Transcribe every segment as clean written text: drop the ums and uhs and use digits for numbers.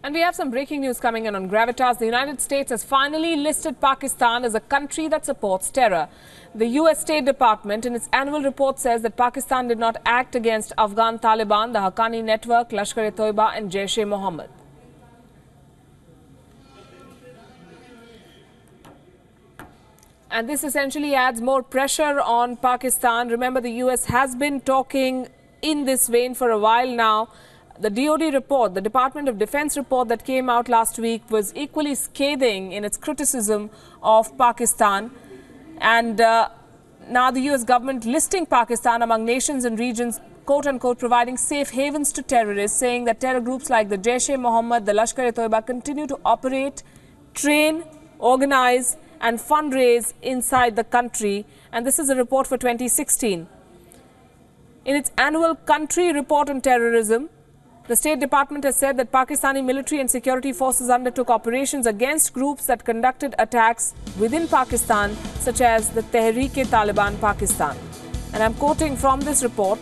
And we have some breaking news coming in on Gravitas. The United States has finally listed Pakistan as a country that supports terror. The US State Department in its annual report says that Pakistan did not act against Afghan Taliban, the Haqqani network, Lashkar-e-Toiba and Jaish-e-Mohammed. And this essentially adds more pressure on Pakistan. Remember, the US has been talking in this vein for a while now. The DOD report, the Department of Defense report that came out last week, was equally scathing in its criticism of Pakistan. And now the US government listing Pakistan among nations and regions, quote-unquote, providing safe havens to terrorists, saying that terror groups like the Jaish-e-Mohammed, the Lashkar-e-Toiba continue to operate, train, organize and fundraise inside the country. And this is a report for 2016. In its annual country report on terrorism, the State Department has said that Pakistani military and security forces undertook operations against groups that conducted attacks within Pakistan, such as the Tehreek-e-Taliban Pakistan. And I'm quoting from this report,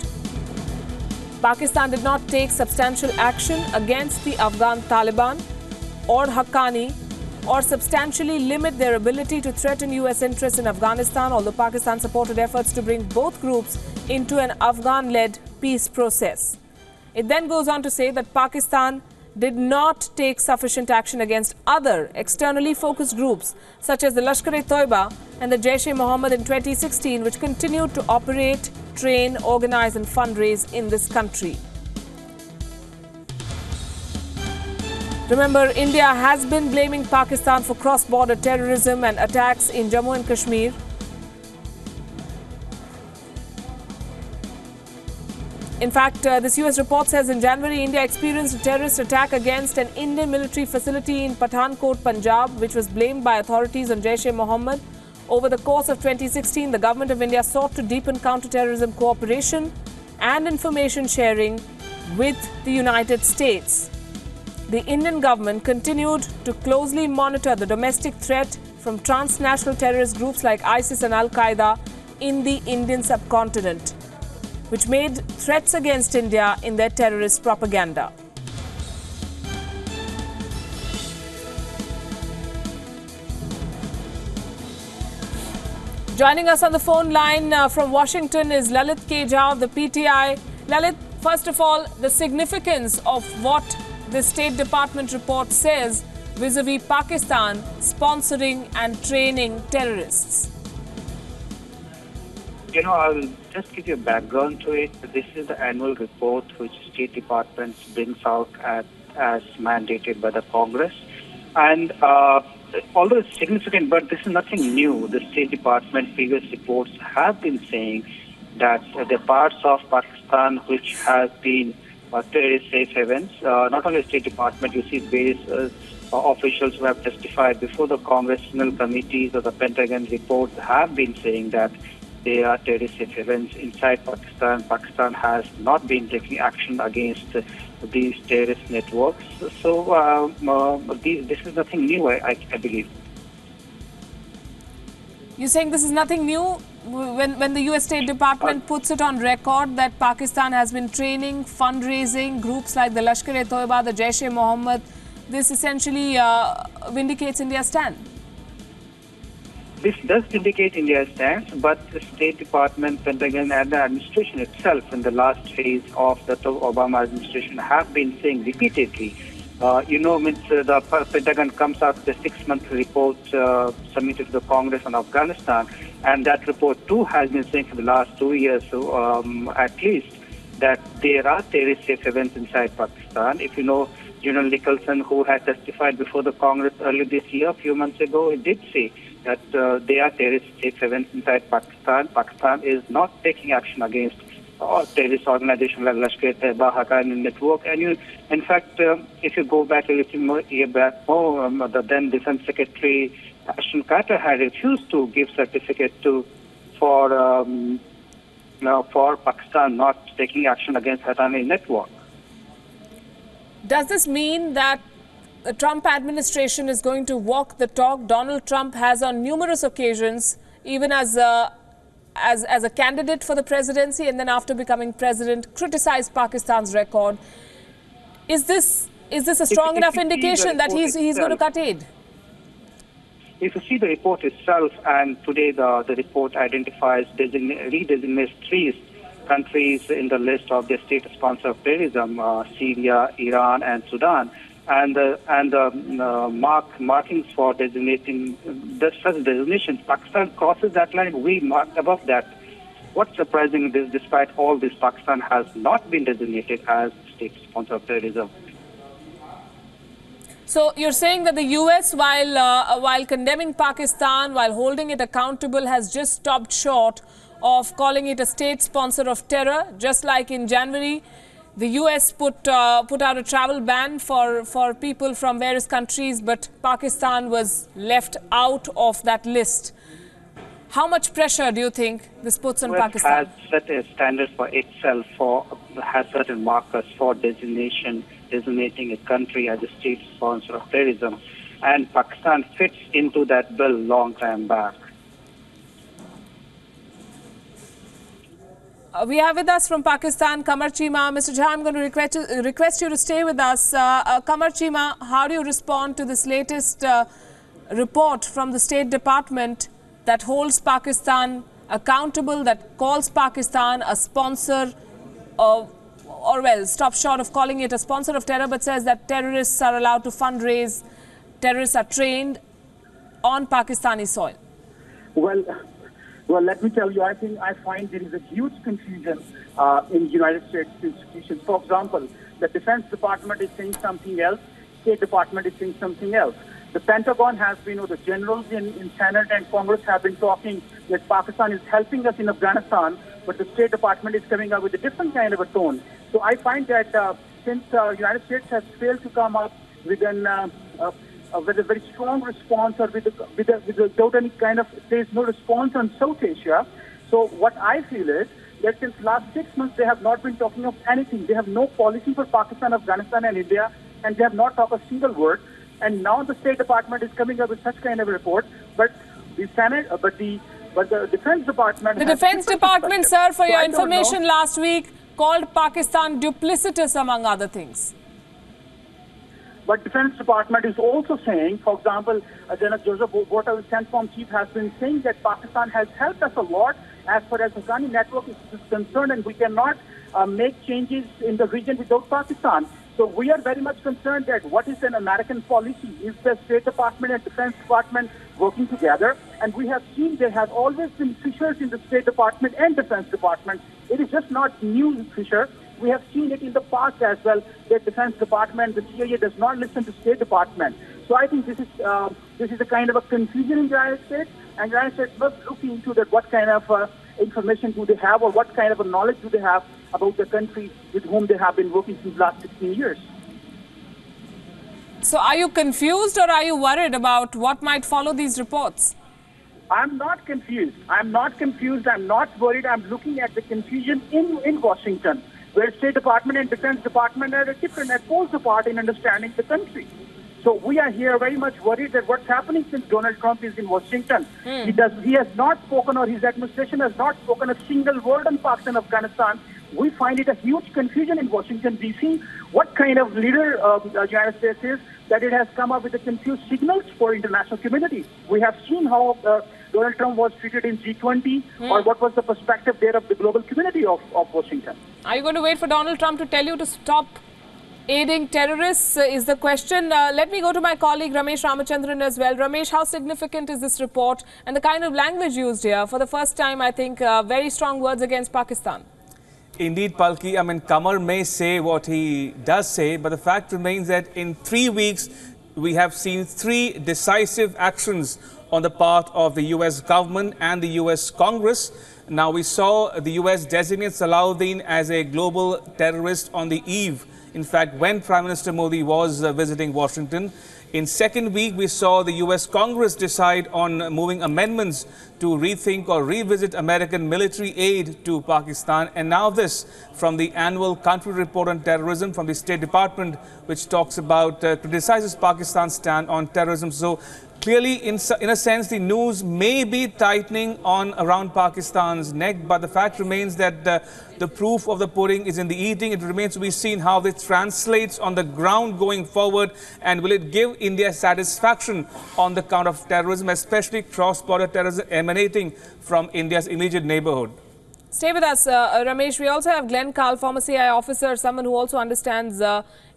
Pakistan did not take substantial action against the Afghan Taliban or Haqqani or substantially limit their ability to threaten US interests in Afghanistan, although Pakistan supported efforts to bring both groups into an Afghan-led peace process. It then goes on to say that Pakistan did not take sufficient action against other externally focused groups such as the Lashkar-e-Toiba and the Jaish-e-Mohammed in 2016, which continued to operate, train, organize and fundraise in this country. Remember, India has been blaming Pakistan for cross-border terrorism and attacks in Jammu and Kashmir. In fact, this US report says in January, India experienced a terrorist attack against an Indian military facility in Pathankot, Punjab, which was blamed by authorities on Jaish-e-Mohammed. Over the course of 2016, the government of India sought to deepen counter-terrorism cooperation and information sharing with the United States. The Indian government continued to closely monitor the domestic threat from transnational terrorist groups like ISIS and Al-Qaeda in the Indian subcontinent, which made threats against India in their terrorist propaganda. Joining us on the phone line from Washington is Lalit Kejha of the PTI. Lalit, first of all, the significance of what the State Department report says vis-a-vis Pakistan sponsoring and training terrorists. I'll just give you a background to it. This is the annual report which State Department brings out as mandated by the Congress. And although it's significant, but this is nothing new. The State Department previous reports have been saying that the parts of Pakistan which have been terrorist safe havens, not only the State Department, you see various officials who have testified before the congressional committees or the Pentagon reports have been saying that they are terrorist safe havens inside Pakistan. Pakistan has not been taking action against these terrorist networks. So this is nothing new, I believe. You're saying this is nothing new? When the US State Department puts it on record that Pakistan has been training, fundraising groups like the Lashkar-e-Toiba, the Jaish-e-Mohammed, this essentially vindicates India's stand. This does indicate India's stance, but the State Department, Pentagon and the administration itself in the last phase of the Obama administration have been saying repeatedly, the Pentagon comes out with a 6-month report submitted to the Congress on Afghanistan, and that report too has been saying for the last 2 years, at least, that there are terrorist safe havens inside Pakistan. If you know, General Nicholson, who had testified before the Congress earlier this year, a few months ago, he did say that they are terrorist safe havens inside Pakistan. Pakistan is not taking action against terrorist organizations like Lashkar-e-Toiba, Haqqani network. And in fact, if you go back a little more year back, the then Defense Secretary Ashton Carter had refused to give certificate for Pakistan not taking action against Haqqani network. Does this mean that the Trump administration is going to walk the talk? Donald Trump has on numerous occasions, even as a candidate for the presidency and then after becoming president, criticized Pakistan's record. Is this Is this a strong enough you see the indication that report he's going to itself- cut aid? If you see the report itself, and today the report identifies, redesignates three countries in the list of the state sponsor of terrorism: Syria, Iran, and Sudan. And the markings for designating such designations, Pakistan crosses that line. We marked above that. What's surprising is, despite all this, Pakistan has not been designated as state sponsor of terrorism. So you're saying that the US, while condemning Pakistan, while holding it accountable, has just stopped short of calling it a state sponsor of terror, just like in January. The US put out a travel ban for people from various countries, but Pakistan was left out of that list. How much pressure do you think this puts on Pakistan? Has set a standard for itself, has certain markers for designating a country as a state sponsor of terrorism, and Pakistan fits into that bill long time back. We have with us from Pakistan, Qamar Cheema. Mr. Jha, I'm going to request you to stay with us. Qamar Cheema, how do you respond to this latest report from the State Department that holds Pakistan accountable, that calls Pakistan a sponsor of, or well, stops short of calling it a sponsor of terror, but says that terrorists are allowed to fundraise, terrorists are trained on Pakistani soil? Well, let me tell you, I find there is a huge confusion in United States institutions. For example, the Defense Department is saying something else, State Department is saying something else. The Pentagon has been, or the generals in Senate and Congress have been talking that Pakistan is helping us in Afghanistan, but the State Department is coming up with a different kind of a tone. So I find that since the United States has failed to come up with with a very strong response, or without any kind of, there is no response on South Asia. So what I feel is that since last 6 months, they have not been talking of anything. They have no policy for Pakistan, Afghanistan, and India, and they have not talked a single word. And now the State Department is coming up with such kind of a report, but the Senate, but the Defense Department. The Defense Department, sir, for your information, last week called Pakistan duplicitous, among other things. But Defense Department is also saying, for example, General Joseph Bota, the CENTCOM chief, has been saying that Pakistan has helped us a lot as far as the Afghani network is concerned, and we cannot make changes in the region without Pakistan. So we are very much concerned that what is an American policy? Is the State Department and Defense Department working together? And we have seen there have always been fissures in the State Department and Defense Department. It is just not new fissure. We have seen it in the past as well, that Defense Department, the CIA does not listen to State Department. So I think this is a kind of a confusion in the United States, and the United States must look into that, what kind of information do they have, or what kind of a knowledge do they have about the country with whom they have been working since the last 16 years. So are you confused, or are you worried about what might follow these reports? I'm not confused. I'm not confused. I'm not worried. I'm looking at the confusion in Washington, where State Department and Defense Department are different, at poles apart in understanding the country. So we are here very much worried that what's happening since Donald Trump is in Washington. He has not spoken, or his administration has not spoken a single word on Pakistan, Afghanistan. We find it a huge confusion in Washington, D.C. What kind of leader the United States is, that it has come up with the confused signals for international community. We have seen how Donald Trump was treated in G20, or what was the perspective there of the global community of Washington. Are you going to wait for Donald Trump to tell you to stop aiding terrorists is the question. Let me go to my colleague Ramesh Ramachandran as well. Ramesh, how significant is this report and the kind of language used here? For the first time, I think, very strong words against Pakistan. Indeed, Palki. I mean, Qamar may say what he does say, but the fact remains that in 3 weeks, we have seen 3 decisive actions on the part of the US government and the US Congress. Now, we saw the US designate Salahuddin as a global terrorist on the eve. In fact, when Prime Minister Modi was visiting Washington. In second week, we saw the US Congress decide on moving amendments to rethink or revisit American military aid to Pakistan. And now this from the annual country report on terrorism from the State Department, which talks about, criticizes Pakistan's stand on terrorism. So Clearly, in a sense, the noose may be tightening on around Pakistan's neck, but the fact remains that the proof of the pudding is in the eating. It remains to be seen how this translates on the ground going forward, and will it give India satisfaction on the count of terrorism, especially cross-border terrorism emanating from India's immediate neighborhood. Stay with us, Ramesh. We also have Glenn Carl, former CI officer, someone who also understands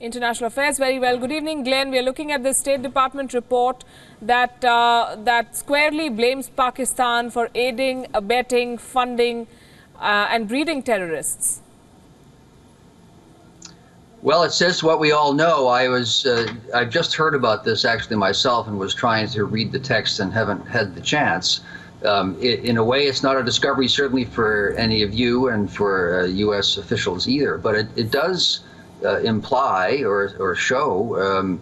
international affairs very well. Good evening, Glenn. We are looking at the State Department report that that squarely blames Pakistan for aiding, abetting, funding and breeding terrorists. Well, it says what we all know. I've just heard about this actually myself and was trying to read the text and haven't had the chance. In a way, it's not a discovery, certainly for any of you and for U.S. officials either, but it does imply or show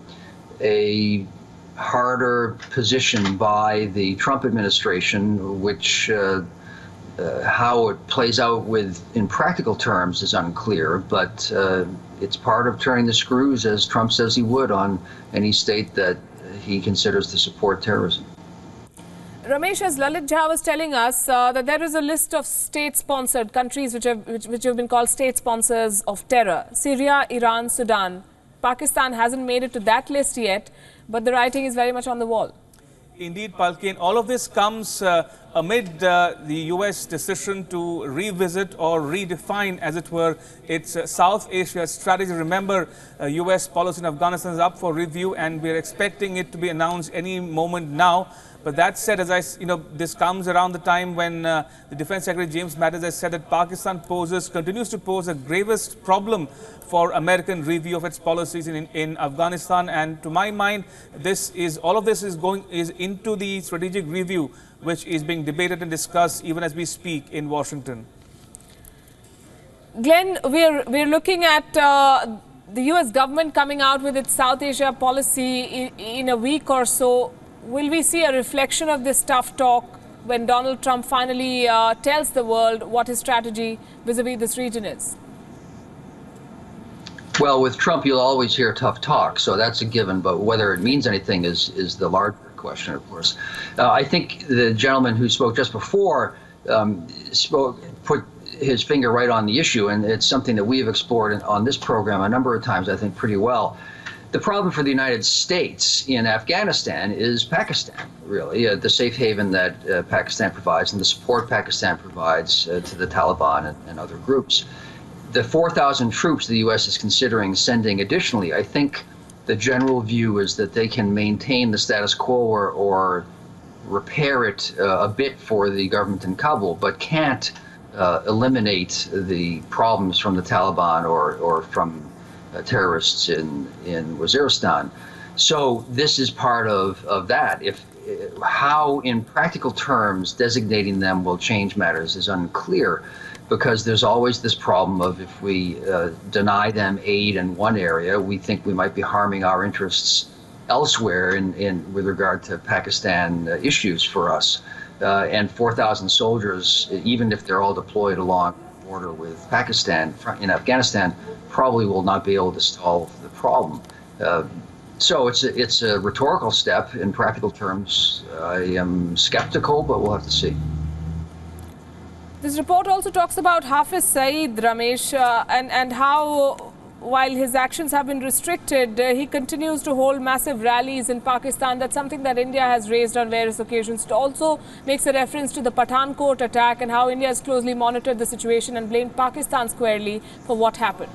a harder position by the Trump administration, which how it plays out in practical terms is unclear, but it's part of turning the screws, as Trump says he would, on any state that he considers to support terrorism. Ramesh, as Lalit Jha was telling us, that there is a list of state-sponsored countries which have been called state sponsors of terror. Syria, Iran, Sudan. Pakistan hasn't made it to that list yet, but the writing is very much on the wall. Indeed, Palki, and all of this comes amid the U.S. decision to revisit or redefine, as it were, its South Asia strategy. Remember, U.S. policy in Afghanistan is up for review, and we're expecting it to be announced any moment now. But that said, this comes around the time when the Defense Secretary James Mattis has said that Pakistan continues to pose the gravest problem for American review of its policies in Afghanistan. And to my mind, all of this is into the strategic review, which is being debated and discussed even as we speak in Washington. Glenn, we're looking at the U.S. government coming out with its South Asia policy in a week or so. Will we see a reflection of this tough talk when Donald Trump finally tells the world what his strategy vis-a-vis this region is? Well, with Trump, you'll always hear tough talk, so that's a given. But whether it means anything is the larger question, of course. I think the gentleman who spoke just before put his finger right on the issue, and it's something that we have explored on this program a number of times, I think, pretty well. The problem for the United States in Afghanistan is Pakistan, really, the safe haven that Pakistan provides and the support Pakistan provides to the Taliban and other groups. The 4,000 troops the U.S. is considering sending additionally, I think the general view is that they can maintain the status quo or repair it a bit for the government in Kabul, but can't eliminate the problems from the Taliban or from terrorists in Waziristan. So this is part of that. How in practical terms designating them will change matters is unclear, because there's always this problem of if we deny them aid in one area, we think we might be harming our interests elsewhere with regard to Pakistan issues for us. And 4,000 soldiers, even if they're all deployed along the border with Pakistan in Afghanistan, probably will not be able to solve the problem. So it's a rhetorical step. In practical terms, I am skeptical, but we'll have to see. This report also talks about Hafiz Saeed, Ramesh, and how, while his actions have been restricted, he continues to hold massive rallies in Pakistan. That's something that India has raised on various occasions. It also makes a reference to the Pathankot attack and how India has closely monitored the situation and blamed Pakistan squarely for what happened.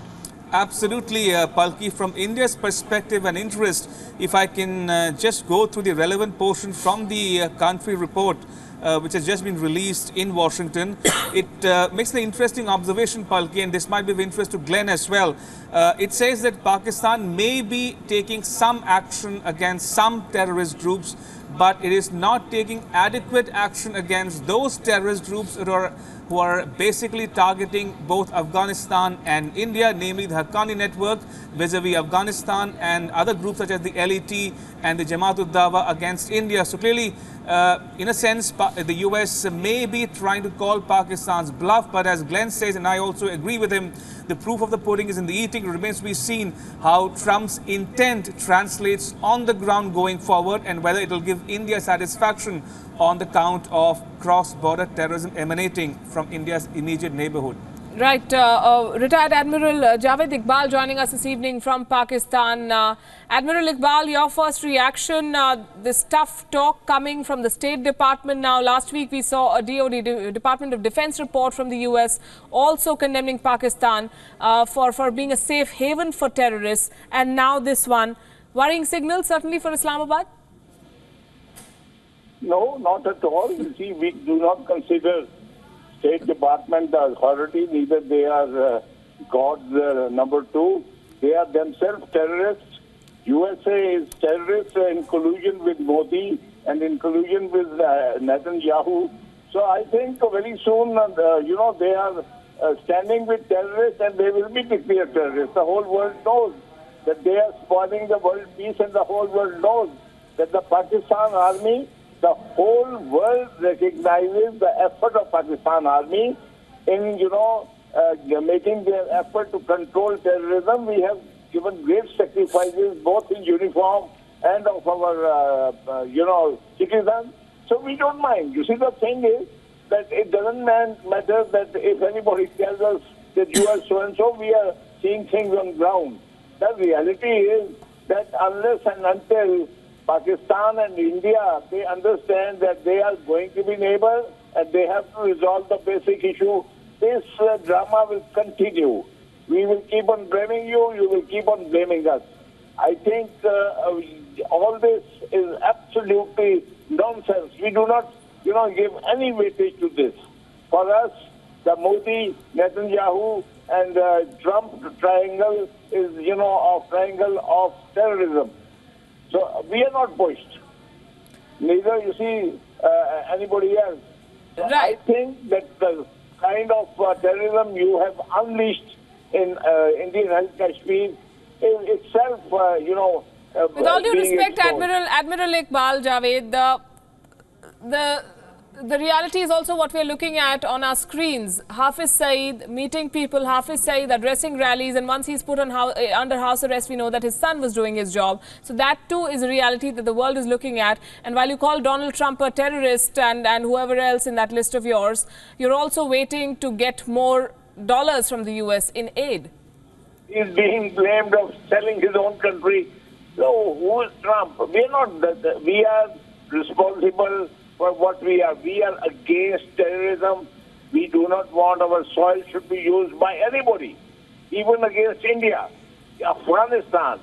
Absolutely, Palki. From India's perspective and interest, if I can just go through the relevant portion from the country report, which has just been released in Washington, it makes an interesting observation, Palki, and this might be of interest to Glenn as well. It says that Pakistan may be taking some action against some terrorist groups, but it is not taking adequate action against those terrorist groups who are basically targeting both Afghanistan and India, namely the Haqqani network vis-a-vis Afghanistan and other groups such as the LET and the Jamaat-ud-Dawa against India. So clearly, in a sense, the US may be trying to call Pakistan's bluff, but as Glenn says, and I also agree with him, the proof of the pudding is in the eating. It remains to be seen how Trump's intent translates on the ground going forward and whether it will give India satisfaction on the count of cross-border terrorism emanating from India's immediate neighborhood. Right. Retired Admiral Javed Iqbal joining us this evening from Pakistan. Admiral Iqbal, your first reaction, this tough talk coming from the State Department now. Last week we saw a DOD, Department of Defense report from the US also condemning Pakistan for being a safe haven for terrorists. And now this one. Worrying signal certainly for Islamabad? No, not at all. You see, we do not consider State Department the authority, neither they are God's number two. They are themselves terrorists. USA is terrorists in collusion with Modi and in collusion with Netanyahu. So I think very soon, they are standing with terrorists and they will be declared terrorists. The whole world knows that they are spoiling the world peace, and the whole world knows that the Pakistan army, the whole world recognizes the effort of Pakistan army in, making their effort to control terrorism. We have given great sacrifices both in uniform and of our, citizens. So we don't mind. You see, the thing is that it doesn't matter that if anybody tells us that you are so-and-so, we are seeing things on ground. The reality is that unless and until Pakistan and India, they understand that they are going to be neighbors and they have to resolve the basic issue, this drama will continue. We will keep on blaming you, you will keep on blaming us. I think all this is absolutely nonsense. We do not, give any weightage to this. For us, the Modi, Netanyahu, and Trump triangle is, a triangle of terrorism. So we are not pushed. Neither, you see, anybody else. So right. I think that the kind of terrorism you have unleashed in Indian Health Kashmir is itself, with all due respect, Admiral Iqbal Javed, the reality is also what we're looking at on our screens. Hafiz Saeed meeting people, Hafiz Saeed addressing rallies, and once he's put on under house arrest, we know that his son was doing his job. So that too is a reality that the world is looking at. And while you call Donald Trump a terrorist and whoever else in that list of yours, you're also waiting to get more dollars from the US in aid. He's being blamed of selling his own country. So who is Trump? We are not. We are responsible for what we are. We are against terrorism. We do not want our soil should be used by anybody, even against India, Afghanistan.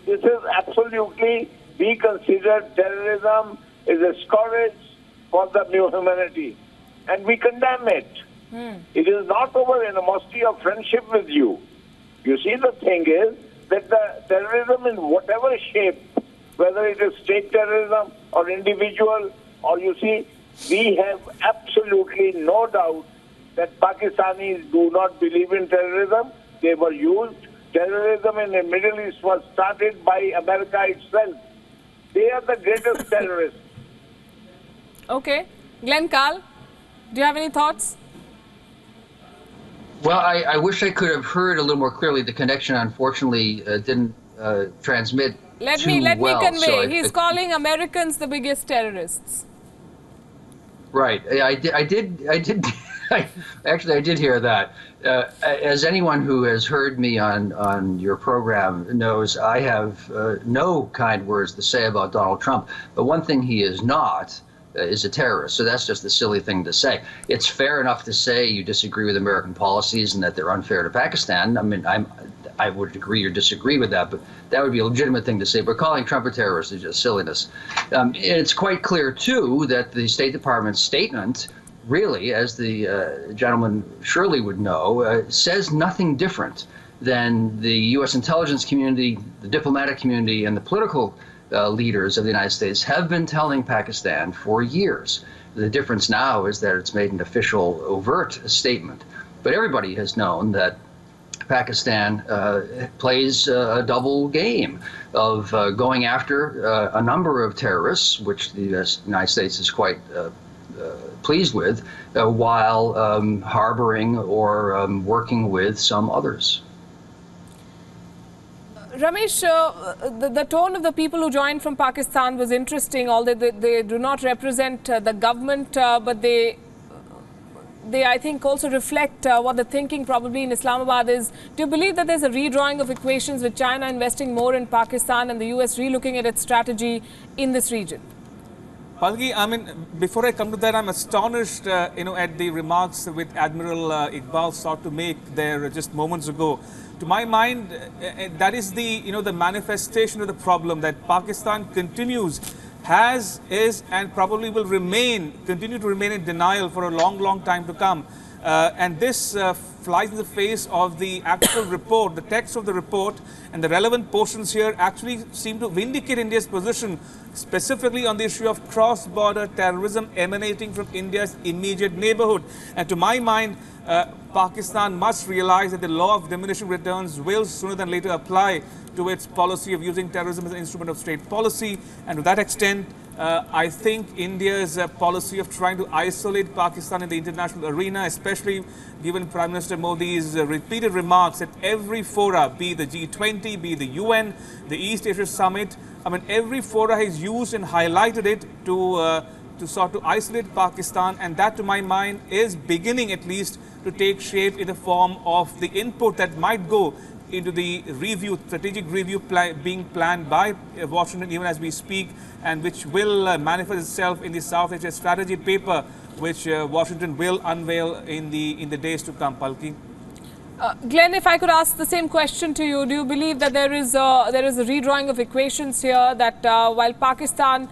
This is absolutely, we consider terrorism is a scourge for the new humanity, and we condemn it. It is not over animosity or friendship with you. You see, the thing is that the terrorism in whatever shape, whether it is state terrorism or individual, or you see, we have absolutely no doubt that Pakistanis do not believe in terrorism. They were used. Terrorism in the Middle East was started by America itself. They are the greatest terrorists. Okay. Glenn Carl, do you have any thoughts? Well, I wish I could have heard a little more clearly. The connection, unfortunately, didn't transmit Let too me well. convey. So He's calling Americans the biggest terrorists. Right. I did. Actually, I did hear that. As anyone who has heard me on your program knows, I have no kind words to say about Donald Trump. But one thing he is not is a terrorist. So that's just a silly thing to say. It's fair enough to say you disagree with American policies and that they're unfair to Pakistan. I mean, I would agree or disagree with that, but that would be a legitimate thing to say. But calling Trump a terrorist is just silliness. It's quite clear, too, that the State Department's statement really, as the gentleman surely would know, says nothing different than the U.S. intelligence community, the diplomatic community, and the political leaders of the United States have been telling Pakistan for years. The difference now is that it's made an official, overt statement. But everybody has known that Pakistan plays a double game of going after a number of terrorists, which the United States is quite pleased with, while harboring or working with some others. Ramesh, the tone of the people who joined from Pakistan was interesting, although they do not represent the government, but they I think also reflect what the thinking probably in Islamabad is. Do you believe that there's a redrawing of equations with China investing more in Pakistan and the US relooking at its strategy in this region? Palki, I mean, before I come to that, I'm astonished, at the remarks which Admiral Iqbal sought to make there just moments ago. To my mind, that is the manifestation of the problem that Pakistan is, and probably will continue to remain in denial for a long, long time to come. And this flies in the face of the actual report, the text of the report, and the relevant portions here actually seem to vindicate India's position, specifically on the issue of cross-border terrorism emanating from India's immediate neighborhood. And to my mind, Pakistan must realize that the law of diminishing returns will sooner than later apply to its policy of using terrorism as an instrument of state policy. And to that extent, I think India's policy of trying to isolate Pakistan in the international arena, especially given Prime Minister Modi's repeated remarks at every fora, be the G20, be the UN, the East Asia Summit, I mean, every fora has used and highlighted it to sort of isolate Pakistan, and that, to my mind, is beginning at least to take shape in the form of the input that might go into the strategic review being planned by Washington even as we speak, and which will manifest itself in the South Asia strategy paper, which Washington will unveil in the days to come. Palki. Glenn, if I could ask the same question to you, do you believe that there is a redrawing of equations here, that while Pakistan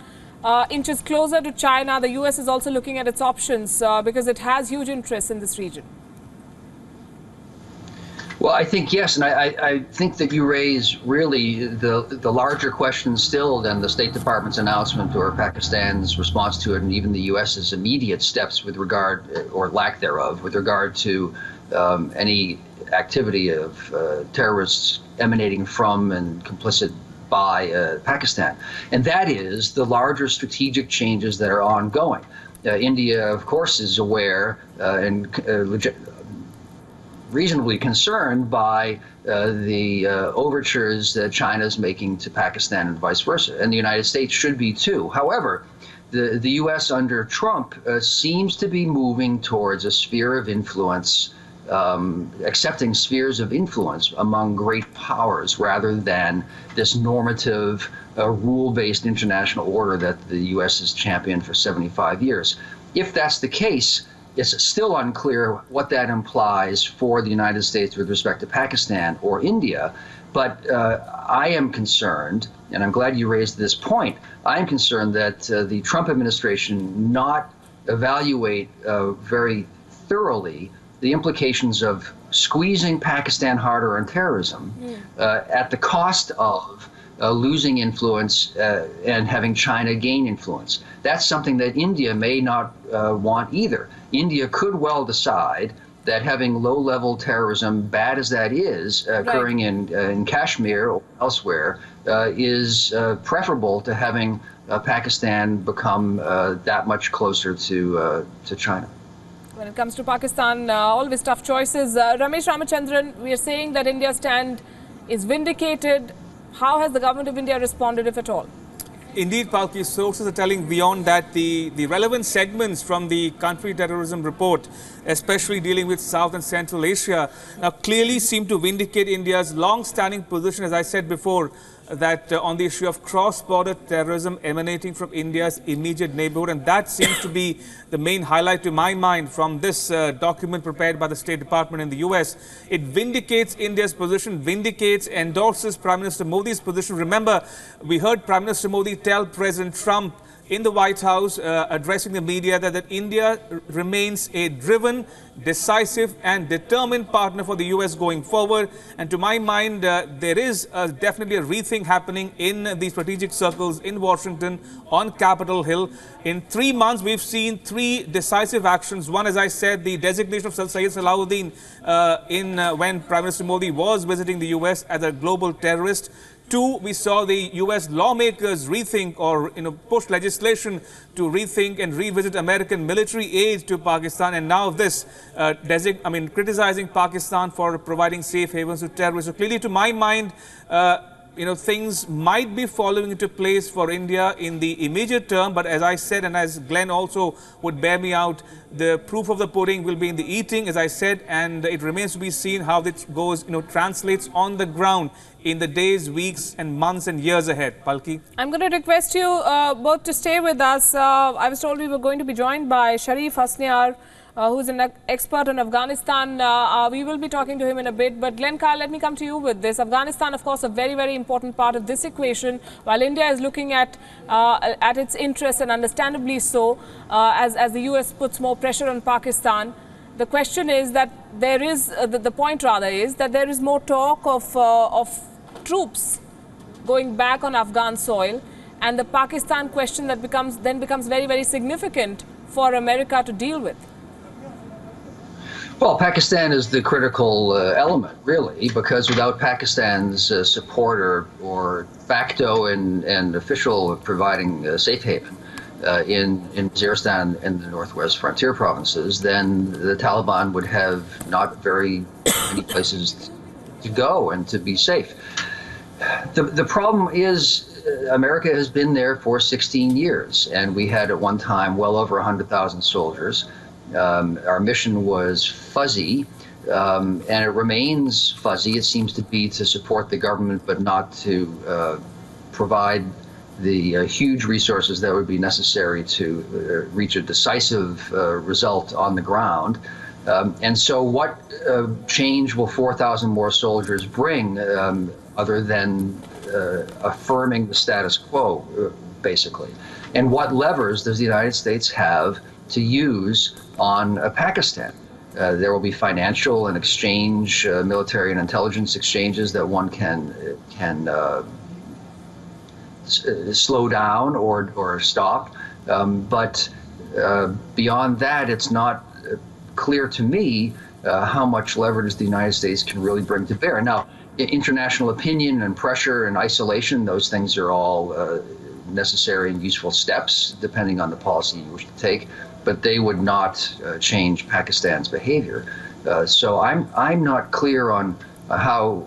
inches closer to China, the US is also looking at its options because it has huge interests in this region? Well, I think yes, and I think that you raise really the larger question still than the State Department's announcement or Pakistan's response to it, and even the U.S.'s immediate steps with regard, or lack thereof, with regard to any activity of terrorists emanating from and complicit by Pakistan. And that is the larger strategic changes that are ongoing. India, of course, is aware and reasonably concerned by the overtures that China is making to Pakistan and vice versa, and the United States should be too. However, the U.S. under Trump seems to be moving towards a sphere of influence, accepting spheres of influence among great powers rather than this normative, rule-based international order that the U.S. has championed for 75 years. If that's the case, it's still unclear what that implies for the United States with respect to Pakistan or India. But I am concerned, and I'm glad you raised this point, I am concerned that the Trump administration not evaluate very thoroughly the implications of squeezing Pakistan harder on terrorism at the cost of losing influence and having China gain influence. That's something that India may not want either. India could well decide that having low-level terrorism, bad as that is, occurring in Kashmir or elsewhere, is preferable to having Pakistan become that much closer to China. When it comes to Pakistan, always tough choices. Ramesh Ramachandran, we are saying that India's stand is vindicated. How has the government of India responded, if at all? Indeed, Palki, sources are telling WION that the relevant segments from the country terrorism report, especially dealing with South and Central Asia, now clearly seem to vindicate India's long-standing position, as I said before, that on the issue of cross-border terrorism emanating from India's immediate neighborhood. And that seems to be the main highlight to my mind from this document prepared by the State Department in the US. It vindicates India's position, endorses Prime Minister Modi's position. Remember, we heard Prime Minister Modi tell President Trump in the White House addressing the media that India remains a driven, decisive and determined partner for the US going forward. And to my mind, there is definitely a rethink happening in the strategic circles in Washington on Capitol Hill. In 3 months, we've seen 3 decisive actions. One, as I said, the designation of Syed Salahuddin when Prime Minister Modi was visiting the US as a global terrorist. 2, we saw the US lawmakers rethink or push legislation to rethink and revisit American military aid to Pakistan, and now this criticizing Pakistan for providing safe havens to terrorists. So clearly, to my mind, things might be falling into place for India in the immediate term. But as I said, and as Glenn also would bear me out, the proof of the pudding will be in the eating, as I said, and it remains to be seen how this goes, translates on the ground in the days, weeks and months and years ahead. Palki? I'm going to request you both to stay with us. I was told we were going to be joined by Sharif Hasniar, who's an expert on Afghanistan. We will be talking to him in a bit. But Glenn Carr, let me come to you with this. Afghanistan, of course, a very, very important part of this equation. While India is looking at its interests, and understandably so, as the US puts more pressure on Pakistan, the question is that there is, the point rather is that there is more talk of troops going back on Afghan soil, and the Pakistan question that becomes very, very significant for America to deal with. Well, Pakistan is the critical element, really, because without Pakistan's support or facto and official providing safe haven in Waziristan and the northwest frontier provinces, then the Taliban would have not very many places to go and to be safe. The problem is America has been there for 16 years, and we had at one time well over 100,000 soldiers. Our mission was fuzzy, and it remains fuzzy. It seems to be to support the government, but not to provide the huge resources that would be necessary to reach a decisive result on the ground. And so what change will 4,000 more soldiers bring other than affirming the status quo, basically? And what levers does the United States have to use on Pakistan? There will be financial and exchange, military and intelligence exchanges that one can slow down or stop. But beyond that, it's not clear to me how much leverage the United States can really bring to bear. Now, international opinion and pressure and isolation, those things are all necessary and useful steps, depending on the policy you wish to take, but they would not change Pakistan's behavior. So I'm not clear on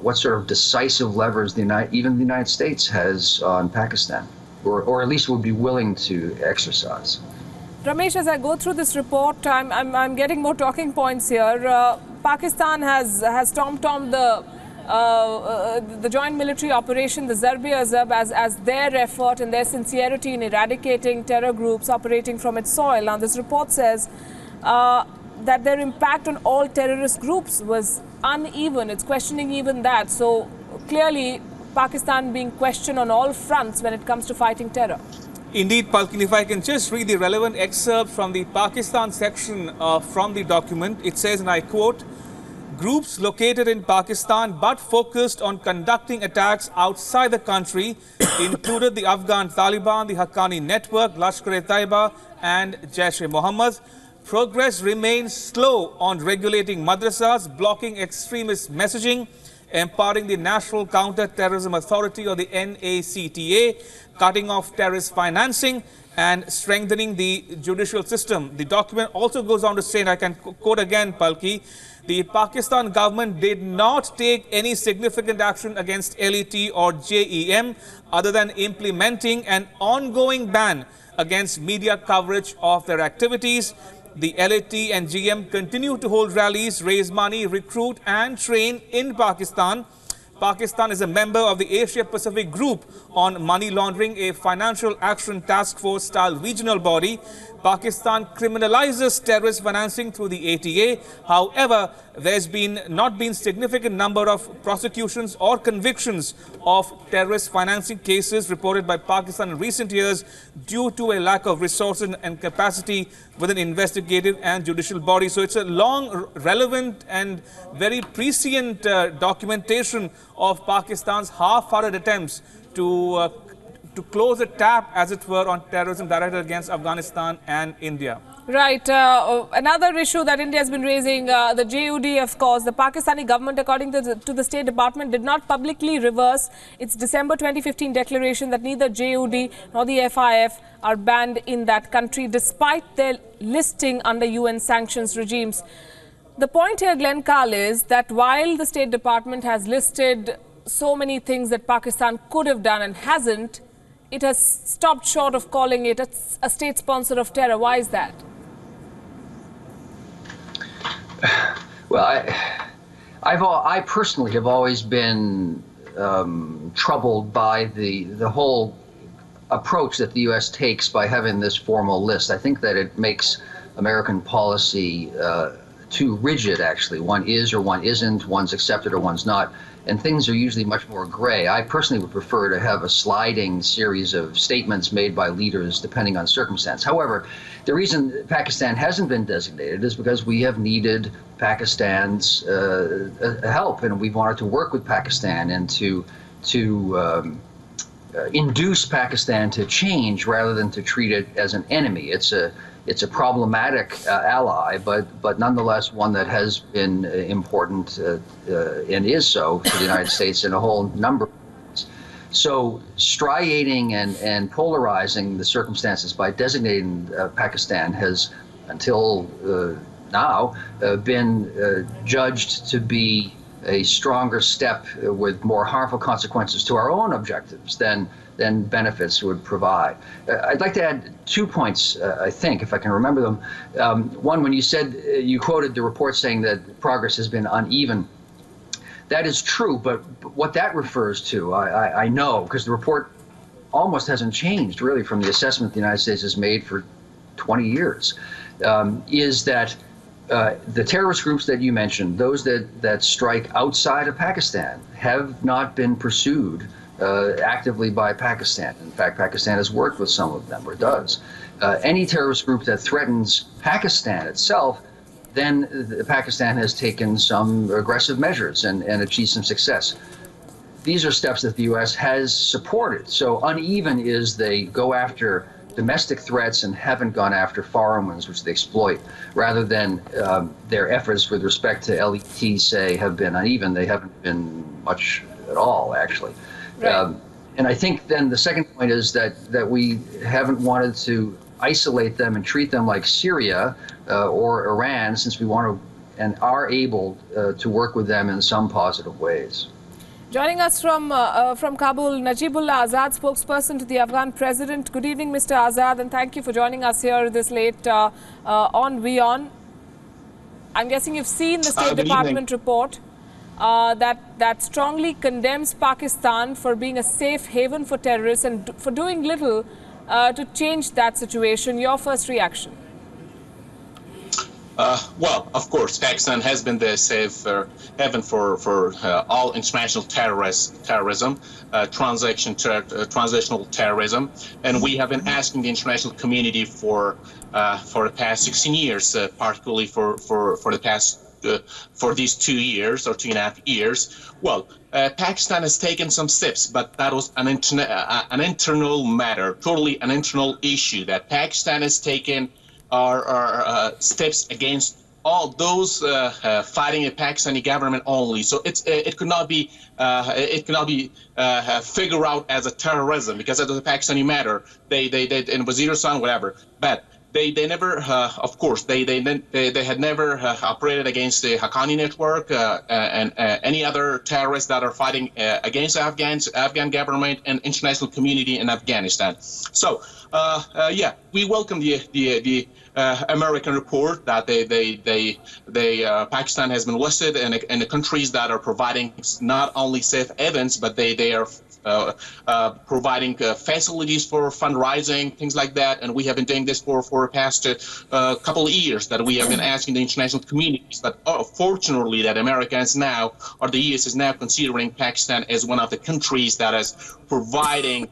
what sort of decisive levers even the United States has on Pakistan, or at least would be willing to exercise. Ramesh, as I go through this report, I'm getting more talking points here. Pakistan has tom-tommed the joint military operation, the Zarb-e-Azab, as their effort and their sincerity in eradicating terror groups operating from its soil. Now, this report says that their impact on all terrorist groups was uneven. It's questioning even that. So clearly, Pakistan being questioned on all fronts when it comes to fighting terror. Indeed, Palkin, if I can just read the relevant excerpt from the Pakistan section from the document, it says, and I quote, "Groups located in Pakistan but focused on conducting attacks outside the country included the Afghan Taliban, the Haqqani Network, Lashkar-e-Taiba and Jaish-e-Mohammed. Progress remains slow on regulating madrasas, blocking extremist messaging, empowering the National Counter-Terrorism Authority or the NACTA, cutting off terrorist financing and strengthening the judicial system." The document also goes on to say, and I can quote again, Palki, "The Pakistan government did not take any significant action against LET or JEM other than implementing an ongoing ban against media coverage of their activities. The LET and GM continue to hold rallies, raise money, recruit and train in Pakistan. Pakistan is a member of the Asia-Pacific Group on Money Laundering, a financial action task force-style regional body. Pakistan criminalizes terrorist financing through the ATA. However, there's not been significant number of prosecutions or convictions of terrorist financing cases reported by Pakistan in recent years due to a lack of resources and capacity within investigative and judicial bodies. So it's a long, relevant and very prescient documentation of Pakistan's half-hearted attempts to close a tap, as it were, on terrorism directed against Afghanistan and India. Right. Another issue that India has been raising, the JUD, of course, the Pakistani government, according to the State Department, did not publicly reverse its December 2015 declaration that neither JUD nor the FIF are banned in that country, despite their listing under UN sanctions regimes. The point here, Glenn Carl, is that while the State Department has listed so many things that Pakistan could have done and hasn't, it has stopped short of calling it a state sponsor of terror. Why is that? Well, I personally have always been troubled by the whole approach that the U.S. takes by having this formal list. I think that it makes American policy too rigid, actually. One is or one isn't, one's accepted or one's not, and things are usually much more gray. I personally would prefer to have a sliding series of statements made by leaders depending on circumstance. However, the reason Pakistan hasn't been designated is because we have needed Pakistan's help, and we've wanted to work with Pakistan and to induce Pakistan to change rather than to treat it as an enemy. It's a problematic ally, but nonetheless one that has been important and is so to the United States in a whole number of ways. So striating and polarizing the circumstances by designating Pakistan has, until now, been judged to be a stronger step with more harmful consequences to our own objectives than benefits would provide. I'd like to add 2 points, I think, if I can remember them. One, when you said, you quoted the report saying that progress has been uneven. That is true, but what that refers to, I know, because the report almost hasn't changed, really, from the assessment the United States has made for 20 years, is that the terrorist groups that you mentioned, those that strike outside of Pakistan, have not been pursued actively by Pakistan. In fact, Pakistan has worked with some of them, or does. Any terrorist group that threatens Pakistan itself, then Pakistan has taken some aggressive measures and achieved some success. These are steps that the U.S. has supported. So uneven is they go after domestic threats and haven't gone after foreign ones, which they exploit, rather than their efforts with respect to LET, say, have been uneven. They haven't been much at all, actually. Right. And I think then the second point is that we haven't wanted to isolate them and treat them like Syria or Iran, since we want to and are able to work with them in some positive ways. Joining us from Kabul, Najibullah Azad, spokesperson to the Afghan president. Good evening, Mr. Azad, and thank you for joining us here this late on WION. I'm guessing you've seen the State Department report that strongly condemns Pakistan for being a safe haven for terrorists and for doing little to change that situation. Your first reaction? Well, of course, Pakistan has been the safe haven for all international terrorism, transnational terrorism, and we have been asking the international community for the past 16 years, particularly for the past for these 2 years or 2.5 years. Well, Pakistan has taken some steps, but that was an internal matter, totally an internal issue that Pakistan has taken. Are steps against all those fighting the Pakistani government only. So it could not be figured out as a terrorism because of the Pakistani matter. They in Waziristan, whatever. But they never, of course, they had never operated against the Haqqani network and any other terrorists that are fighting against the Afghan government and international community in Afghanistan. So, yeah, we welcome the American report that Pakistan has been listed in the countries that are providing not only safe havens, but they are providing facilities for fundraising, things like that. And we have been doing this for the past couple of years, that we have been asking the international communities. But fortunately, that Americans now, or the U.S. is now considering Pakistan as one of the countries that is providing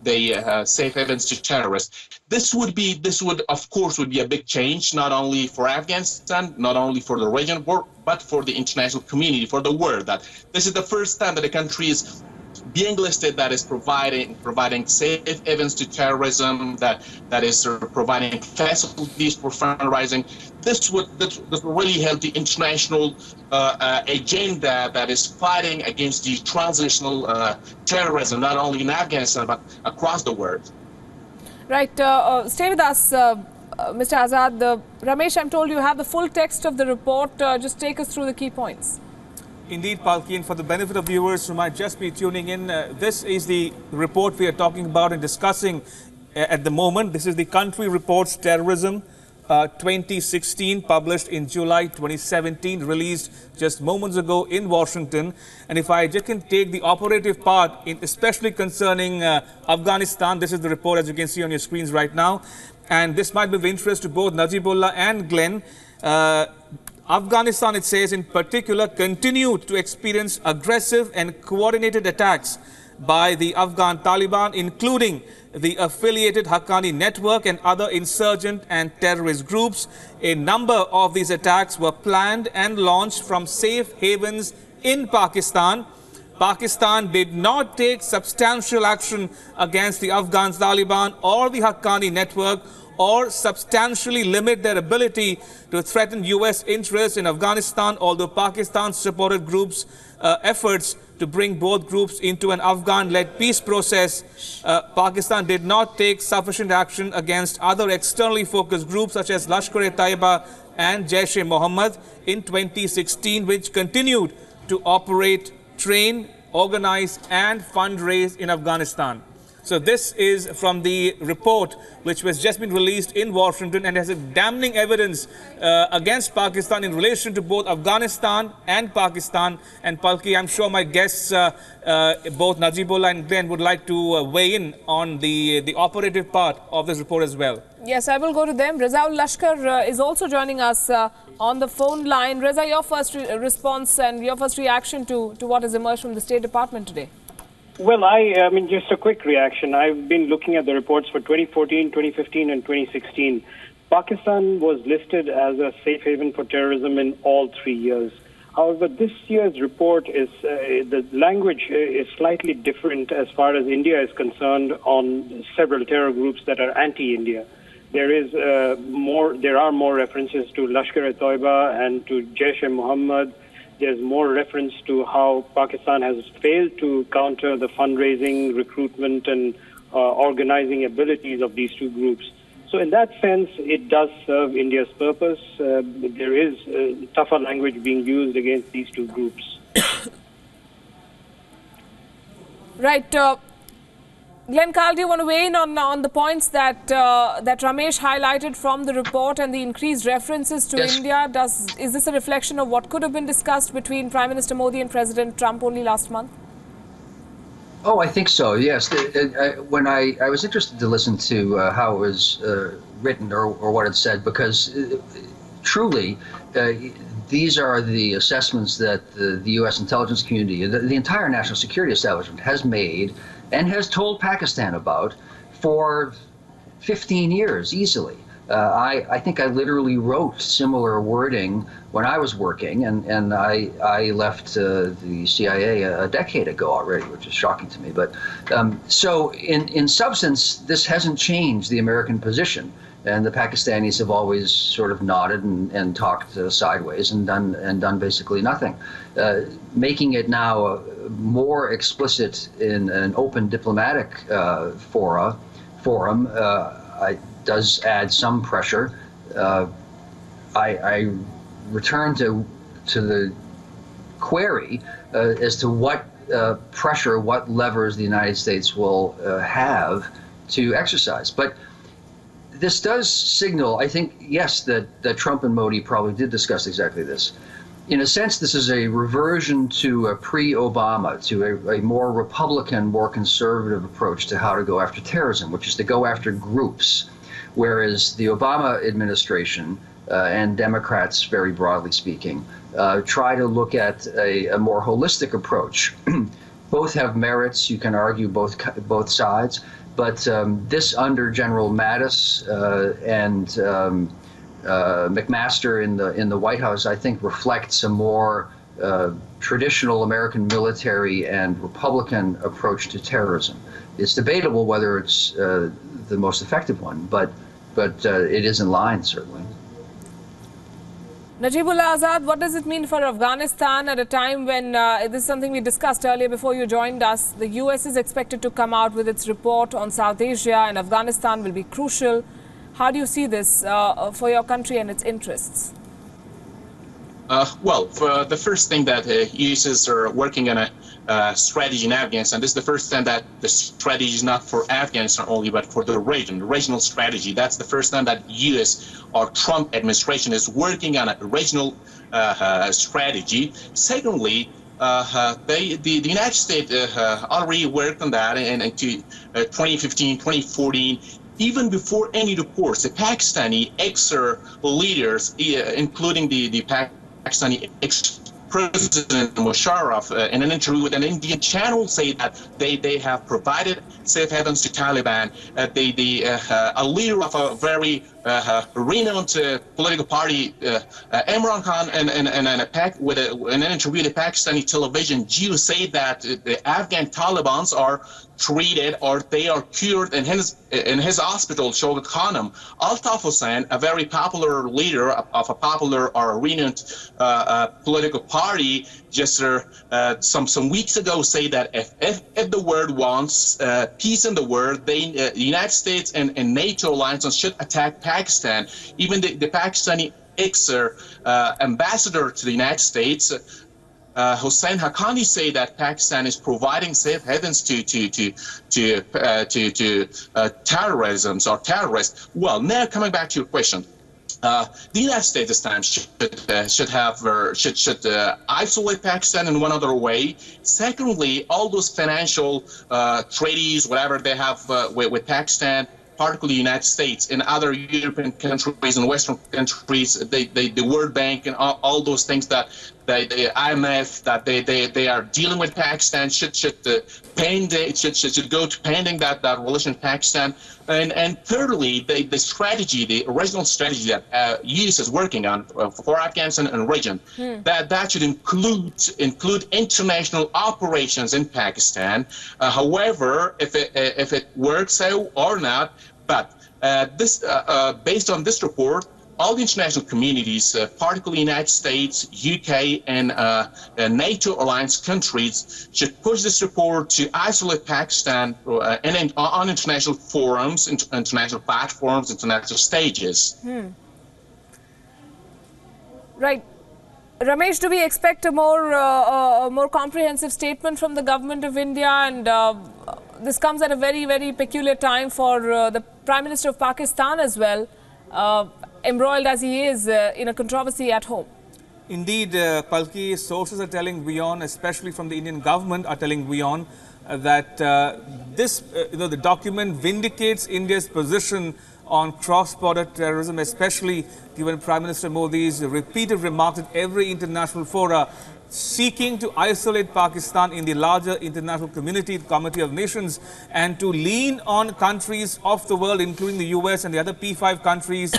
the safe havens to terrorists. This would, of course, be a big change, not only for Afghanistan, not only for the region, but for the international community, for the world. That this is the first time that a country is being listed that is providing safe havens to terrorism, that is providing facilities for fundraising. This will really help the international agenda that is fighting against the transnational terrorism, not only in Afghanistan but across the world. Right. Stay with us, Mr. Azad. Ramesh, I'm told you have the full text of the report. Just take us through the key points. Indeed, Palki, and for the benefit of viewers who might just be tuning in, this is the report we are talking about and discussing at the moment. This is the Country Reports Terrorism 2016, published in July 2017, released just moments ago in Washington. And if I just can take the operative part, especially concerning Afghanistan, this is the report as you can see on your screens right now. And this might be of interest to both Najibullah and Glenn. Afghanistan, it says, in particular, continued to experience aggressive and coordinated attacks by the Afghan Taliban, including the affiliated Haqqani network and other insurgent and terrorist groups. A number of these attacks were planned and launched from safe havens in Pakistan. Pakistan did not take substantial action against the Afghan Taliban or the Haqqani network, or substantially limit their ability to threaten U.S. interests in Afghanistan, although Pakistan supported groups' efforts to bring both groups into an Afghan-led peace process. Pakistan did not take sufficient action against other externally focused groups such as Lashkar-e-Taiba and Jaish-e-Mohammed in 2016, which continued to operate, train, organize and fundraise in Afghanistan. So this is from the report which was just been released in Washington and has a damning evidence against Pakistan in relation to both Afghanistan and Pakistan. And Palki, I'm sure my guests, both Najibullah and Glenn, would like to weigh in on the operative part of this report as well. Yes, I will go to them. Razaul Lashkar is also joining us on the phone line. Reza, your first response and your first reaction to what has emerged from the State Department today. Well, I mean, just a quick reaction. I've been looking at the reports for 2014, 2015, and 2016. Pakistan was listed as a safe haven for terrorism in all 3 years. However, this year's report is, the language is slightly different as far as India is concerned on several terror groups that are anti-India. There are more references to Lashkar-e-Taiba and to Jaish-e-Mohammed. There's more reference to how Pakistan has failed to counter the fundraising, recruitment, and organizing abilities of these two groups. So in that sense, it does serve India's purpose. There is tougher language being used against these two groups. Right. Glenn Carl, do you want to weigh in on the points that Ramesh highlighted from the report and the increased references to India? Is this a reflection of what could have been discussed between Prime Minister Modi and President Trump only last month? Oh, I think so, yes. When I was interested to listen to how it was written or what it said, because truly these are the assessments that the U.S. intelligence community, the entire national security establishment has made and has told Pakistan about for 15 years easily. I think I literally wrote similar wording when I was working, and I left the CIA a decade ago already, which is shocking to me. But so in substance, this hasn't changed the American position, and the Pakistanis have always sort of nodded and talked sideways and done basically nothing. Making it now more explicit in an open diplomatic forum, does add some pressure. I return to the query as to what pressure, what levers the United States will have to exercise. But this does signal, I think, yes, that Trump and Modi probably did discuss exactly this. In a sense, this is a reversion to a pre-Obama, to a more Republican, more conservative approach to how to go after terrorism, which is to go after groups, whereas the Obama administration and Democrats, very broadly speaking, try to look at a more holistic approach. Both have merits. You can argue both sides. But this under General Mattis and McMaster in the White House, I think, reflects a more traditional American military and Republican approach to terrorism. It's debatable whether it's the most effective one, but it is in line, certainly. Najibullah Azad, what does it mean for Afghanistan at a time when, this is something we discussed earlier before you joined us, the US is expected to come out with its report on South Asia and Afghanistan will be crucial. How do you see this for your country and its interests? Well, for the first thing that US are working on a strategy in Afghanistan. This is the first time that the strategy is not for Afghanistan only, but for the region, the regional strategy. That's the first time that US or Trump administration is working on a regional strategy. Secondly, the United States already worked on that in 2015, 2014. Even before any reports, the Pakistani ex-leaders, including the Pakistani ex-president Musharraf, in an interview with an Indian channel, say that they have provided safe havens to Taliban. A leader of a very renowned political party, Imran Khan, in an interview with Pakistani television, Jews say that the Afghan Taliban are treated or they are cured in his hospital, Shogat Khanum. Altaf Hussain, a very popular leader of a popular or renowned political party, just some weeks ago say that if the world wants peace in the world, the United States and NATO alliance should attack Pakistan. Even the Pakistani ex-ambassador to the United States, Hussein Haqqani, say that Pakistan is providing safe havens to terrorism or terrorists. Well, now coming back to your question. The United States this time should isolate Pakistan in one other way. Secondly, all those financial treaties, whatever they have with Pakistan, particularly the United States and other European countries and Western countries, the World Bank and all those things that the IMF that they are dealing with Pakistan should go to pending that relation with Pakistan. And thirdly, the strategy, the original strategy that US is working on for Afghanistan and region, that should include international operations in Pakistan. However, if it works out or not, but based on this report, all the international communities, particularly United States, UK, and NATO alliance countries, should push this report to isolate Pakistan on international forums, international platforms, international stages. Right. Ramesh, do we expect a more comprehensive statement from the government of India? And this comes at a very, very peculiar time for the Prime Minister of Pakistan as well, embroiled as he is in a controversy at home. Indeed, Palki, sources are telling WION, especially from the Indian government, are telling WION that the document vindicates India's position on cross-border terrorism, especially given Prime Minister Modi's repeated remarks at every international fora seeking to isolate Pakistan in the larger international community, the Committee of Nations, and to lean on countries of the world, including the US and the other P5 countries,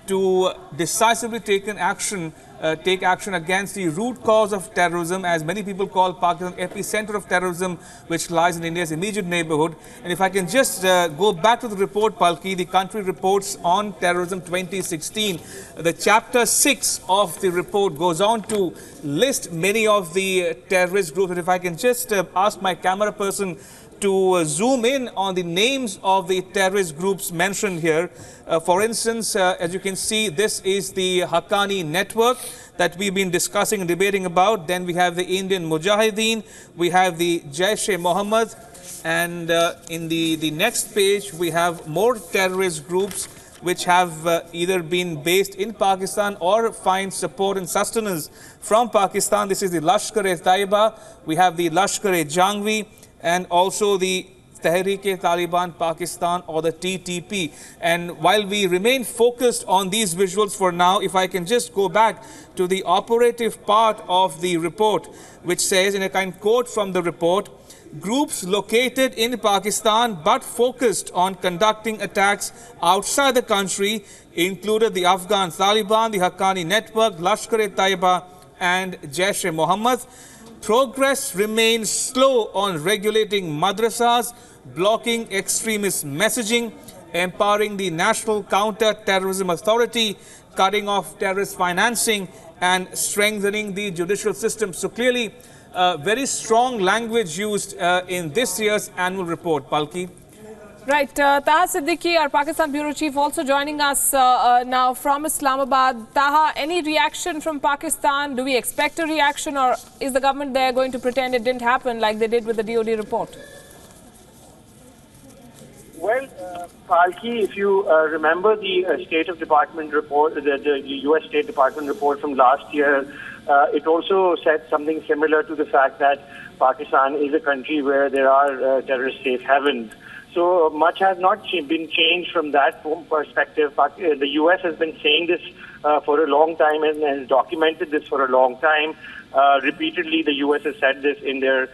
to decisively take action against the root cause of terrorism, as many people call Pakistan epicenter of terrorism, which lies in India's immediate neighborhood. And if I can just go back to the report, Palki, the country reports on terrorism 2016, the chapter 6 of the report goes on to list many of the terrorist groups. And if I can just ask my camera person to zoom in on the names of the terrorist groups mentioned here. For instance, as you can see, this is the Haqqani network that we've been discussing and debating about. Then we have the Indian Mujahideen, we have the Jaish-e-Mohammed, and in the next page we have more terrorist groups which have either been based in Pakistan or find support and sustenance from Pakistan. This is the Lashkar-e-Taiba, we have the Lashkar-e-Jangvi, and also the Tehreek-e-Taliban Pakistan, or the TTP. And while we remain focused on these visuals for now, if I can just go back to the operative part of the report, which says, in a kind quote from the report, groups located in Pakistan but focused on conducting attacks outside the country included the Afghan Taliban, the Haqqani network, Lashkar-e-Taiba, and Jaish-e-Mohammed. Progress remains slow on regulating madrasas, blocking extremist messaging, empowering the National Counter-Terrorism Authority, cutting off terrorist financing, and strengthening the judicial system. So clearly, very strong language used in this year's annual report. Palki. Right. Taha Siddiqui, our Pakistan Bureau Chief, also joining us now from Islamabad. Taha, any reaction from Pakistan? Do we expect a reaction, or is the government there going to pretend it didn't happen like they did with the DOD report? Well, Palki, if you remember the State of Department report, the U.S. State Department report from last year, it also said something similar to the fact that Pakistan is a country where there are terrorist safe havens. So much has not been changed from that perspective. The U.S. has been saying this for a long time and has documented this for a long time. Repeatedly, the U.S. has said this in their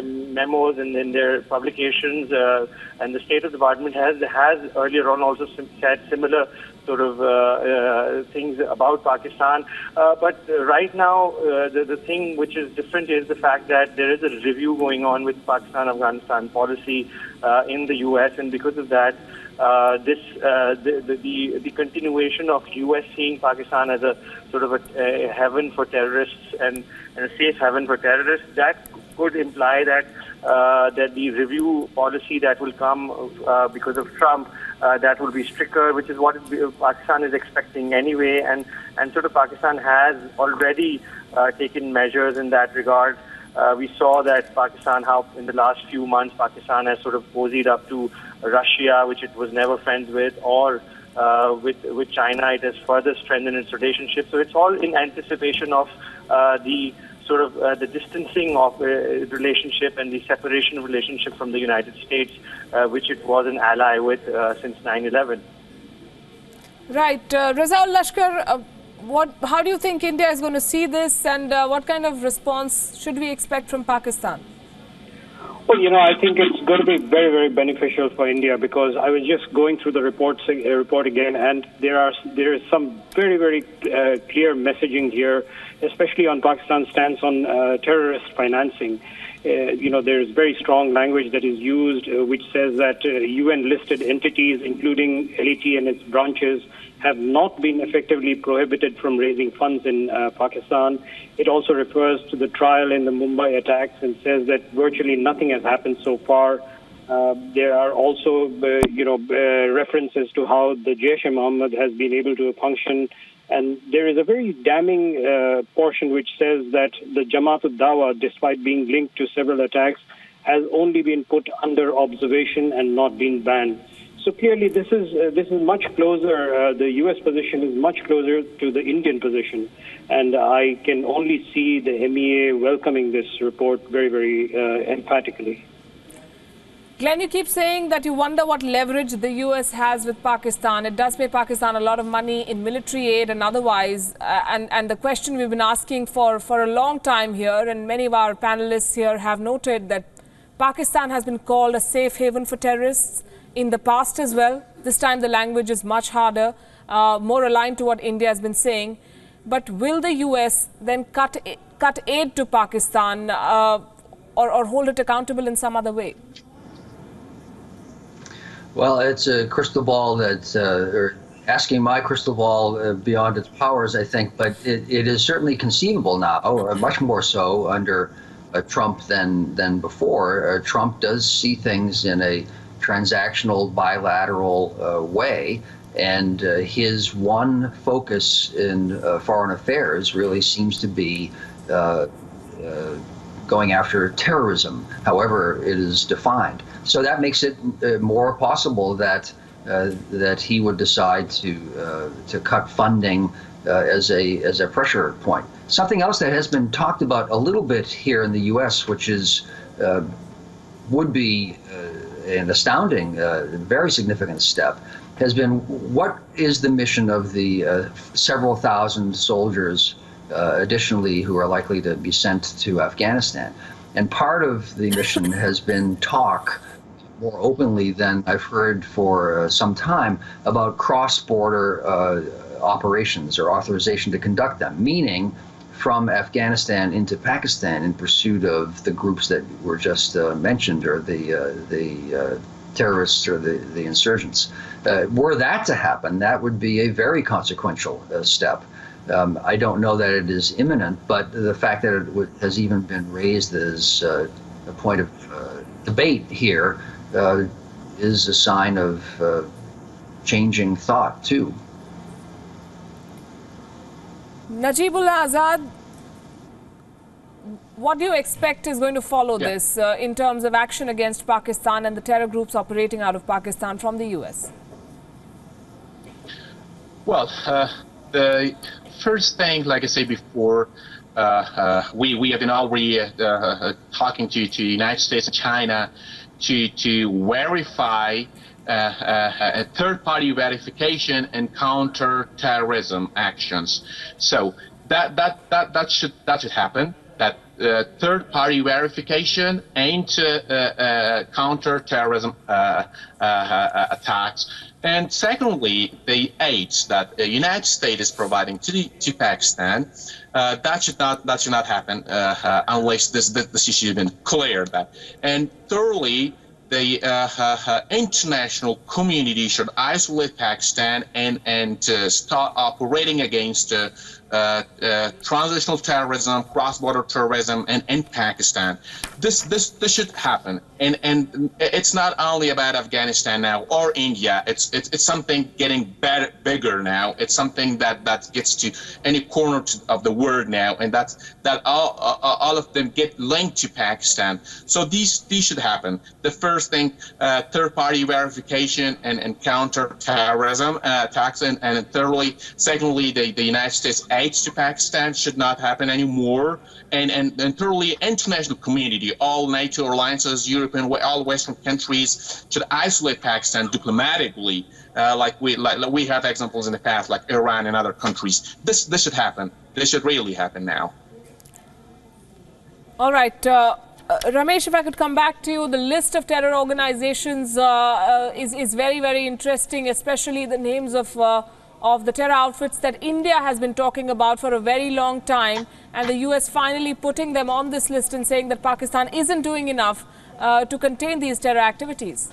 memos and in their publications, and the State of the Department has earlier on also said similar things about Pakistan. But right now, the thing which is different is the fact that there is a review going on with Pakistan-Afghanistan policy in the U.S., and because of that, the continuation of U.S. seeing Pakistan as a a haven for terrorists and a safe haven for terrorists, that could imply that that the review policy that will come because of Trump, that will be stricter, which is what Pakistan is expecting anyway, and Pakistan has already taken measures in that regard. We saw that Pakistan, how in the last few months Pakistan has cozied up to Russia, which it was never friends with, or with China, it has further strengthened its relationship. So it's all in anticipation of the the distancing of relationship and the separation of relationship from the United States, which it was an ally with since 9/11. Right, Razaul Lashkar, how do you think India is going to see this, and what kind of response should we expect from Pakistan? Well, I think it's going to be very, very beneficial for India, because I was just going through the report again, and there is some very, very clear messaging here, especially on Pakistan's stance on terrorist financing. There is very strong language that is used, which says that UN-listed entities, including LET and its branches, have not been effectively prohibited from raising funds in Pakistan. It also refers to the trial in the Mumbai attacks and says that virtually nothing has happened so far. There are also, references to how the Jaish-e-Mohammed has been able to function. And there is a very damning portion which says that the Jamaat-ud-Dawa, despite being linked to several attacks, has only been put under observation and not been banned. So clearly, this is much closer. The U.S. position is much closer to the Indian position, and I can only see the MEA welcoming this report very, very emphatically. Glenn, you keep saying that you wonder what leverage the U.S. has with Pakistan. It does pay Pakistan a lot of money in military aid and otherwise. And the question we've been asking for a long time here, and many of our panelists here have noted that Pakistan has been called a safe haven for terrorists in the past as well. This time the language is much harder, more aligned to what India has been saying. But will the U.S. then cut aid to Pakistan or hold it accountable in some other way? Well, it's a crystal ball that's asking my crystal ball beyond its powers, I think. But it is certainly conceivable now, or much more so under Trump than before. Trump does see things in a transactional, bilateral way, and his one focus in foreign affairs really seems to be going after terrorism, however it is defined. So that makes it more possible that that he would decide to cut funding as a pressure point. Something else that has been talked about a little bit here in the U.S., which is would be an astounding, very significant step, has been what is the mission of the several thousand soldiers additionally who are likely to be sent to Afghanistan. And part of the mission has been talk more openly than I've heard for some time about cross-border operations or authorization to conduct them, meaning from Afghanistan into Pakistan in pursuit of the groups that were just mentioned, or the terrorists or the insurgents. Were that to happen, that would be a very consequential step. I don't know that it is imminent, but the fact that it has even been raised as a point of debate here is a sign of changing thought, too. Najibullah Azad, what do you expect is going to follow this in terms of action against Pakistan and the terror groups operating out of Pakistan from the U.S.? Well, the first thing, like I said before, we have been already talking to the United States and China to verify a third-party verification and counter-terrorism actions. So that should happen. That third-party verification aimed to counter-terrorism attacks. And secondly, the aid that the United States is providing to Pakistan, that should not happen unless this issue has been cleared. And thirdly, the international community should isolate Pakistan and start operating against transitional terrorism, cross-border terrorism, and in Pakistan. This should happen, and it's not only about Afghanistan now or India. It's something getting bigger now. It's something that gets to any corner of the world now, and that all of them get linked to Pakistan. So these should happen. The first thing, third-party verification and counter-terrorism attacks, and secondly, the United States aid to Pakistan should not happen anymore, and thirdly, international community, all NATO alliances, European, all Western countries should isolate Pakistan diplomatically, like we have examples in the past, like Iran and other countries. This should happen. This should really happen now. All right. Ramesh, if I could come back to you, the list of terror organizations is very, very interesting, especially the names of the terror outfits that India has been talking about for a very long time, and the US finally putting them on this list and saying that Pakistan isn't doing enough to contain these terror activities.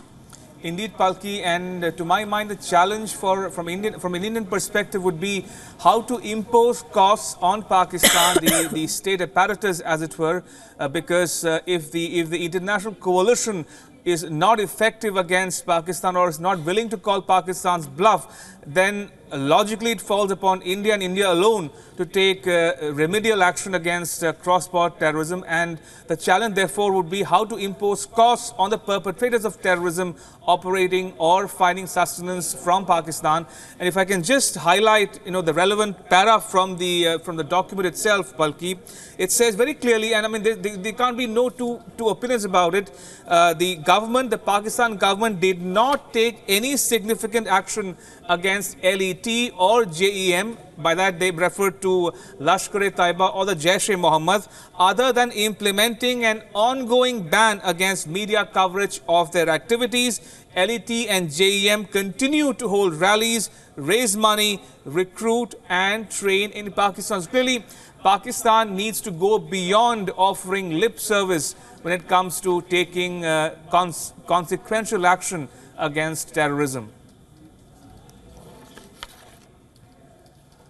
Indeed, Palki, and to my mind, the challenge from an Indian perspective would be how to impose costs on Pakistan, the state apparatus, as it were, because if the international coalition is not effective against Pakistan or is not willing to call Pakistan's bluff, then logically it falls upon India and India alone to take remedial action against cross-border terrorism. And the challenge therefore would be how to impose costs on the perpetrators of terrorism operating or finding sustenance from Pakistan. And if I can just highlight, the relevant para from the document itself, Palki, it says very clearly, and I mean there can't be no two opinions about it. The Pakistan government did not take any significant action against LET or JEM, by that they refer to Lashkar-e-Taiba or the Jaish-e-Mohammed, other than implementing an ongoing ban against media coverage of their activities. LET and JEM continue to hold rallies, raise money, recruit and train in Pakistan. So clearly, Pakistan needs to go beyond offering lip service when it comes to taking consequential action against terrorism.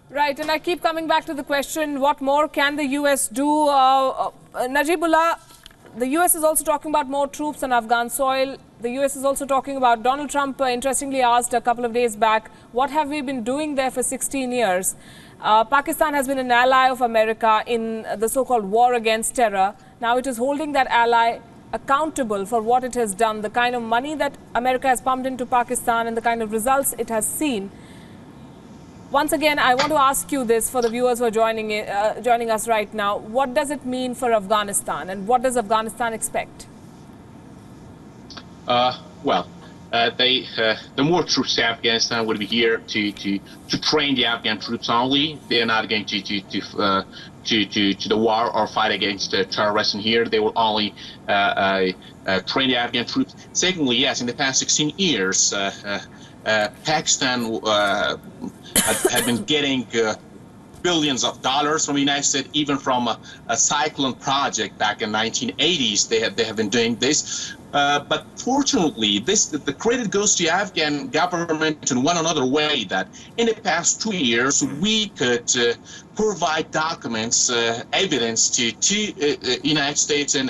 Right. Right, and I keep coming back to the question, what more can the US do? Najibullah, the US is also talking about more troops on Afghan soil. The US is also talking about, Donald Trump interestingly asked a couple of days back, what have we been doing there for 16 years? Pakistan has been an ally of America in the so-called war against terror. Now it is holding that ally accountable for what it has done, the kind of money that America has pumped into Pakistan and the kind of results it has seen. Once again, I want to ask you this for the viewers who are joining us right now. What does it mean for Afghanistan, and what does Afghanistan expect? The more troops to Afghanistan would be here to train the Afghan troops only. They are not going to the war or fight against terrorism here. They will only train the Afghan troops. Secondly, yes, in the past 16 years, Pakistan had been getting billions of dollars from the United States, even from a cyclone project back in 1980s. They have been doing this. But fortunately, the credit goes to the Afghan government in one another way, that in the past 2 years, we could provide documents, evidence to United States and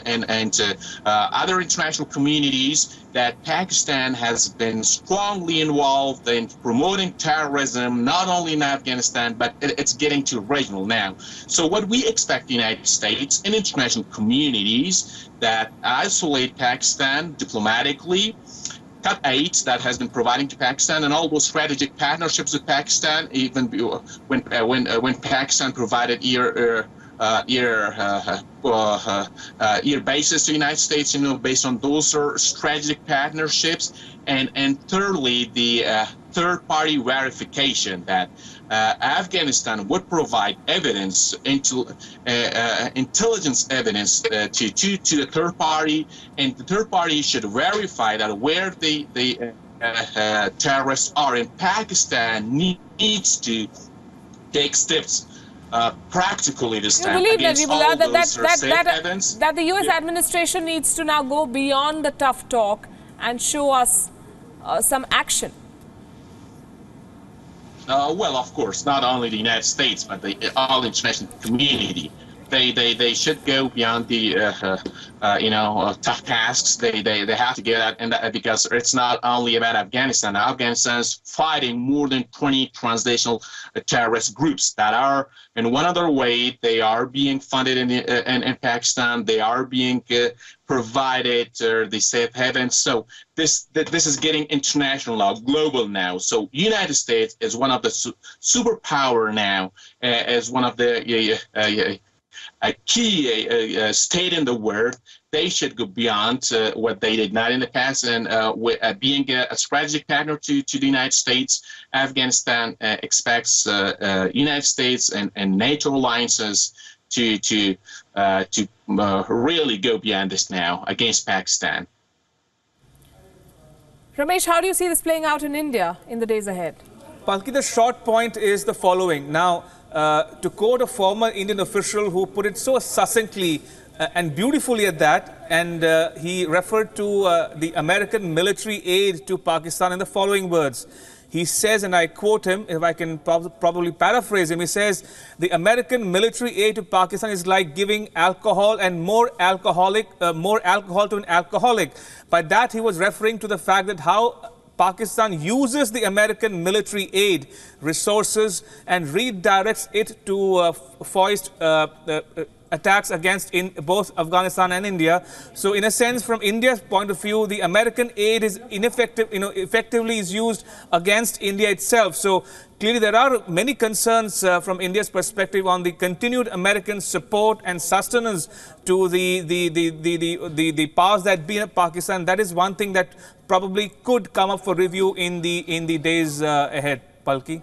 other international communities that Pakistan has been strongly involved in promoting terrorism, not only in Afghanistan, but it's getting to regional now. So what we expect the United States and international communities that isolate Pakistan diplomatically, cut aid that has been providing to Pakistan, and all those strategic partnerships with Pakistan, even when Pakistan provided air bases to the United States, based on those strategic partnerships, and thirdly, the third-party verification that Afghanistan would provide evidence, intelligence evidence to the third party, and the third party should verify that where the terrorists are in Pakistan needs to take steps practically this time. You believe, Najibullah, that the US Yeah. administration needs to now go beyond the tough talk and show us some action? Well, of course, not only the United States, but all the international community. They should go beyond the tough tasks. They have to get at, and because it's not only about Afghanistan. Afghanistan is fighting more than 20 transnational terrorist groups that are, in one other way, they are being funded in Pakistan. They are being provided the safe havens. So this is getting international now, global now. So United States is one of the superpower now, as one of the a key state in the world. They should go beyond what they did not in the past, and being a strategic partner to the United States. Afghanistan expects United States and NATO alliances to really go beyond this now against Pakistan. Ramesh, how do you see this playing out in India in the days ahead? Palki, the short point is the following. Now, to quote a former Indian official who put it so succinctly and beautifully at that, and he referred to the American military aid to Pakistan in the following words. He says, and I quote him, if I can probably paraphrase him, he says, the American military aid to Pakistan is like giving alcohol and more alcohol to an alcoholic. By that, he was referring to the fact that how Pakistan uses the American military aid resources and redirects it to foist attacks against both Afghanistan and India. So in a sense, from India's point of view, the American aid is ineffective, effectively is used against India itself. So clearly there are many concerns from India's perspective on the continued American support and sustenance to the powers that be in Pakistan. That is one thing that probably could come up for review in the days ahead. Palki?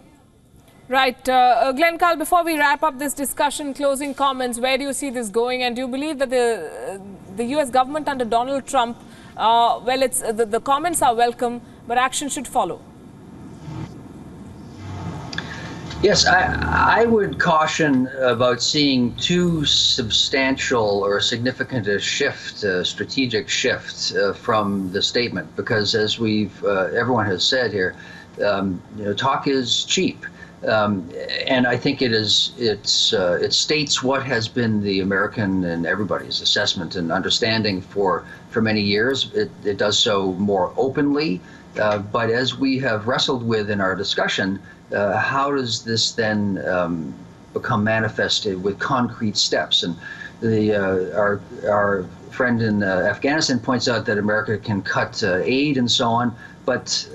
Right. Glenn Carl, before we wrap up this discussion, closing comments, where do you see this going? And do you believe that the US government under Donald Trump, well, the comments are welcome, but action should follow? Yes, I would caution about seeing too substantial or significant a shift, strategic shift from the statement, because as everyone has said here, talk is cheap. And I think it states what has been the American and everybody's assessment and understanding for many years. It does so more openly, but as we have wrestled with in our discussion, how does this then become manifested with concrete steps? And our friend in Afghanistan points out that America can cut aid and so on, but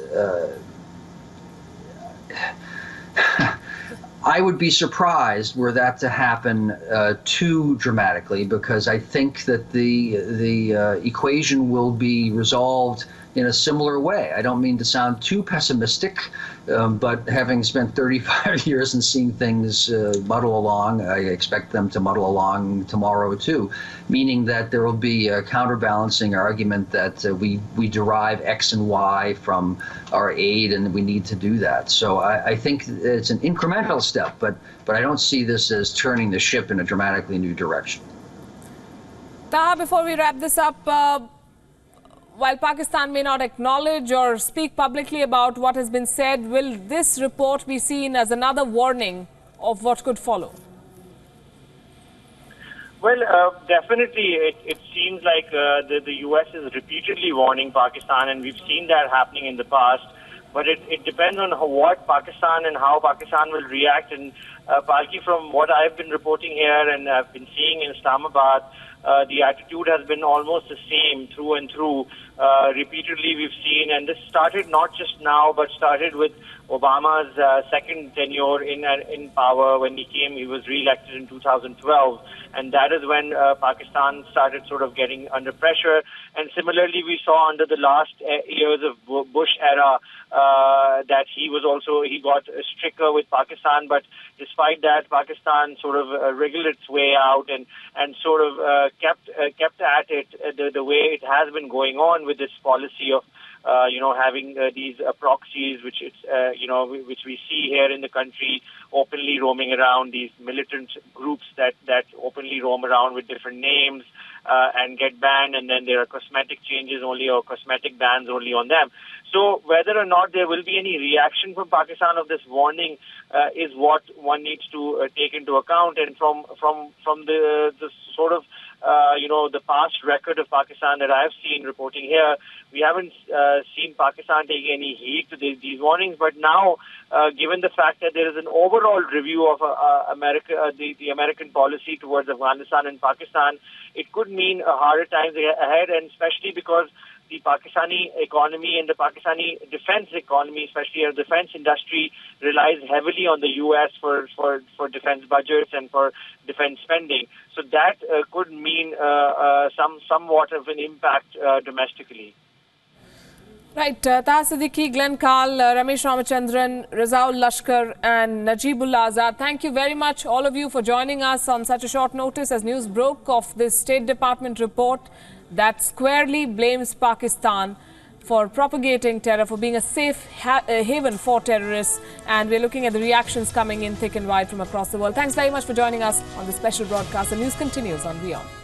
I would be surprised were that to happen too dramatically, because I think that the equation will be resolved in a similar way. I don't mean to sound too pessimistic, but having spent 35 years and seen things muddle along, I expect them to muddle along tomorrow too, meaning that there will be a counterbalancing argument that we derive X and Y from our aid and we need to do that. So I think it's an incremental step, but I don't see this as turning the ship in a dramatically new direction. Taha, before we wrap this up, while Pakistan may not acknowledge or speak publicly about what has been said, will this report be seen as another warning of what could follow? Well, definitely it seems like the US is repeatedly warning Pakistan, and we've seen that happening in the past. But it depends on what Pakistan and how Pakistan will react. And Palki, from what I've been reporting here and I've been seeing in Islamabad, the attitude has been almost the same through and through. Repeatedly we've seen, and this started not just now, but started with Obama's second tenure in power. When he was re-elected in 2012, and that is when Pakistan started sort of getting under pressure. And similarly, we saw under the last years of Bush era that he got stricter with Pakistan. But despite that, Pakistan sort of wriggled its way out and sort of kept at it the way it has been going on with this policy of having these proxies, which we see here in the country, openly roaming around, these militant groups that openly roam around with different names and get banned, and then there are cosmetic changes only or cosmetic bans only on them. So whether or not there will be any reaction from Pakistan of this warning is what one needs to take into account. And from the sort of the past record of Pakistan that I've seen reporting here, we haven't seen Pakistan taking any heed to these warnings. But now, given the fact that there is an overall review of the American policy towards Afghanistan and Pakistan, it could mean harder times ahead, and especially because the Pakistani economy and the Pakistani defense economy, especially our defense industry, relies heavily on the U.S. for defense budgets and for defense spending. So that could mean somewhat of an impact domestically. Right, Taha Siddiqui, Glenn Carl, Ramesh Ramachandran, Razaul Lashkar and Najibullah Azad, thank you very much all of you for joining us on such a short notice as news broke of this State Department report that squarely blames Pakistan for propagating terror, for being a safe haven for terrorists. And we're looking at the reactions coming in thick and wide from across the world. Thanks very much for joining us on this special broadcast. The news continues on WION.